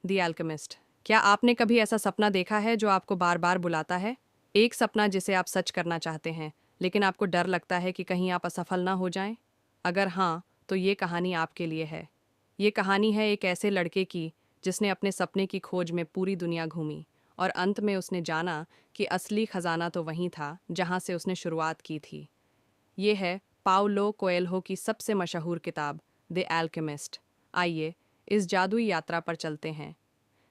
The alchemist. क्या आपने कभी ऐसा सपना देखा है जो आपको बार बार बुलाता है? एक सपना जिसे आप सच करना चाहते हैं, लेकिन आपको डर लगता है कि कहीं आप असफल ना हो जाएं? अगर हाँ, तो ये कहानी आपके लिए है। ये कहानी है एक ऐसे लड़के की जिसने अपने सपने की खोज में पूरी दुनिया घूमी और अंत में उसने जाना कि असली खजाना तो वहीं था जहां से उसने शुरुआत की थी। ये है पाउलो कोएल्हो की सबसे मशहूर किताब द अल्केमिस्ट। आइए इस जादुई यात्रा पर चलते हैं।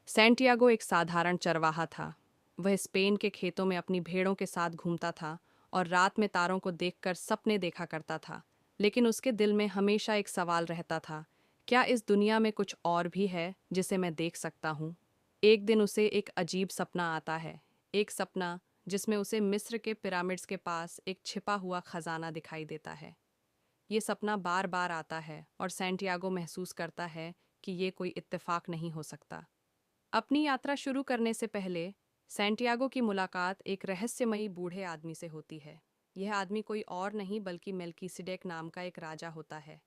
सैंटियागो एक साधारण चरवाहा था। वह स्पेन के खेतों में अपनी भेड़ों के साथ घूमता था और रात में तारों को देखकर सपने देखा करता था। लेकिन उसके दिल में हमेशा एक सवाल रहता था, क्या इस दुनिया में कुछ और भी है जिसे मैं देख सकता हूँ? एक दिन उसे एक अजीब सपना आता है। एक सपना जिसमें उसे मिस्र के पिरामिड्स के पास एक छिपा हुआ खजाना दिखाई देता है। ये सपना बार बार आता है और सैंटियागो महसूस करता है कि ये कोई इत्तेफाक नहीं हो सकता। अपनी यात्रा शुरू करने से पहले सैंटियागो की मुलाकात एक रहस्यमयी बूढ़े आदमी से होती है। यह आदमी कोई और नहीं बल्कि मेल्किसेडेक नाम का एक राजा होता है।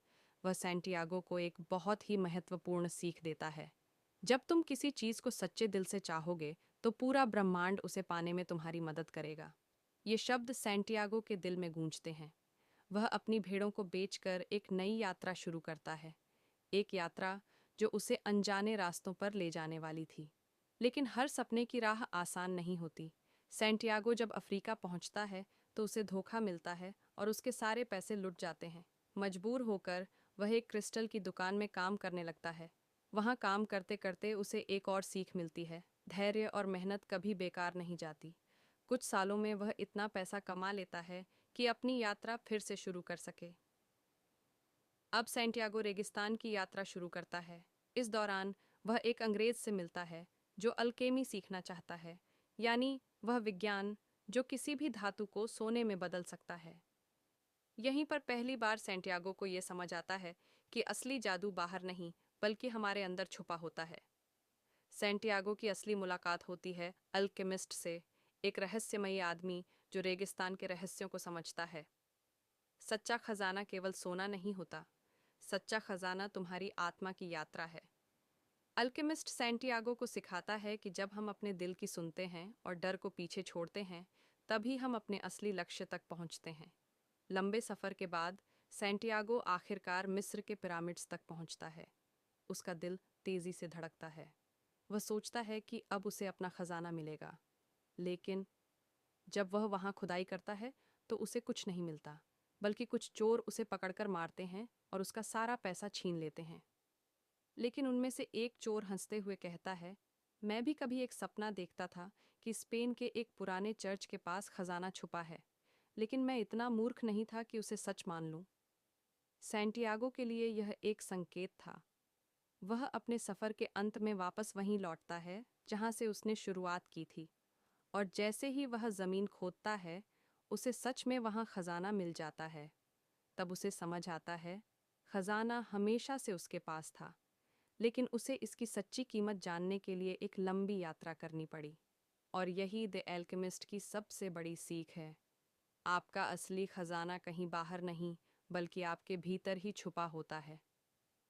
वह सैंटियागो को एक बहुत ही महत्वपूर्ण सीख देता है। जब तुम किसी चीज को सच्चे दिल से चाहोगे, तो पूरा ब्रह्मांड उसे पाने में तुम्हारी मदद करेगा। ये शब्द सैंटियागो के दिल में गूंजते हैं। वह अपनी भेड़ों को बेचकर एक नई यात्रा शुरू करता है। एक यात्रा जो उसे अनजाने रास्तों पर ले जाने वाली थी। लेकिन हर सपने की राह आसान नहीं होती। सैंटियागो जब अफ्रीका पहुंचता है तो उसे धोखा मिलता है और उसके सारे पैसे लुट जाते हैं। मजबूर होकर वह एक क्रिस्टल की दुकान में काम करने लगता है। वहां काम करते करते उसे एक और सीख मिलती है, धैर्य और मेहनत कभी बेकार नहीं जाती। कुछ सालों में वह इतना पैसा कमा लेता है कि अपनी यात्रा फिर से शुरू कर सके। अब सैंटियागो रेगिस्तान की यात्रा शुरू करता है। इस दौरान वह एक अंग्रेज से मिलता है जो अल्केमी सीखना चाहता है, यानी वह विज्ञान जो किसी भी धातु को सोने में बदल सकता है। यहीं पर पहली बार सैंटियागो को यह समझ आता है कि असली जादू बाहर नहीं बल्कि हमारे अंदर छुपा होता है। सैंटियागो की असली मुलाकात होती है अल्केमिस्ट से, एक रहस्यमयी आदमी जो रेगिस्तान के रहस्यों को समझता है। सच्चा खजाना केवल सोना नहीं होता, सच्चा खजाना तुम्हारी आत्मा की यात्रा है। अल्केमिस्ट सैंटियागो को सिखाता है कि जब हम अपने दिल की सुनते हैं और डर को पीछे छोड़ते हैं, तभी हम अपने असली लक्ष्य तक पहुंचते हैं। लंबे सफर के बाद सैंटियागो आखिरकार मिस्र के पिरामिड्स तक पहुंचता है। उसका दिल तेजी से धड़कता है। वह सोचता है कि अब उसे अपना खजाना मिलेगा। लेकिन जब वह वहां खुदाई करता है तो उसे कुछ नहीं मिलता, बल्कि कुछ चोर उसे पकड़कर मारते हैं और उसका सारा पैसा छीन लेते हैं। लेकिन उनमें से एक चोर हंसते हुए कहता है, मैं भी कभी एक सपना देखता था कि स्पेन के एक पुराने चर्च के पास खजाना छुपा है, लेकिन मैं इतना मूर्ख नहीं था कि उसे सच मान लूं। सैंटियागो के लिए यह एक संकेत था। वह अपने सफर के अंत में वापस वहीं लौटता है जहां से उसने शुरुआत की थी, और जैसे ही वह जमीन खोदता है, उसे सच में वहां खजाना मिल जाता है। तब उसे समझ आता है, खजाना हमेशा से उसके पास था, लेकिन उसे इसकी सच्ची कीमत जानने के लिए एक लंबी यात्रा करनी पड़ी। और यही द एल्केमिस्ट की सबसे बड़ी सीख है। आपका असली खजाना कहीं बाहर नहीं, बल्कि आपके भीतर ही छुपा होता है।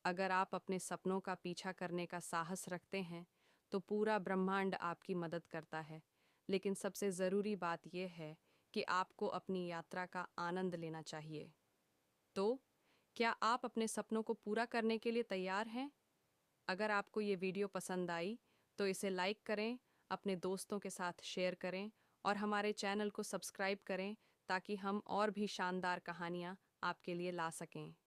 अगर आप अपने सपनों का पीछा करने का साहस रखते हैं, तो पूरा ब्रह्मांड आपकी मदद करता है। लेकिन सबसे ज़रूरी बात यह है कि आपको अपनी यात्रा का आनंद लेना चाहिए। तो क्या आप अपने सपनों को पूरा करने के लिए तैयार हैं? अगर आपको ये वीडियो पसंद आई, तो इसे लाइक करें, अपने दोस्तों के साथ शेयर करें और हमारे चैनल को सब्सक्राइब करें ताकि हम और भी शानदार कहानियाँ आपके लिए ला सकें।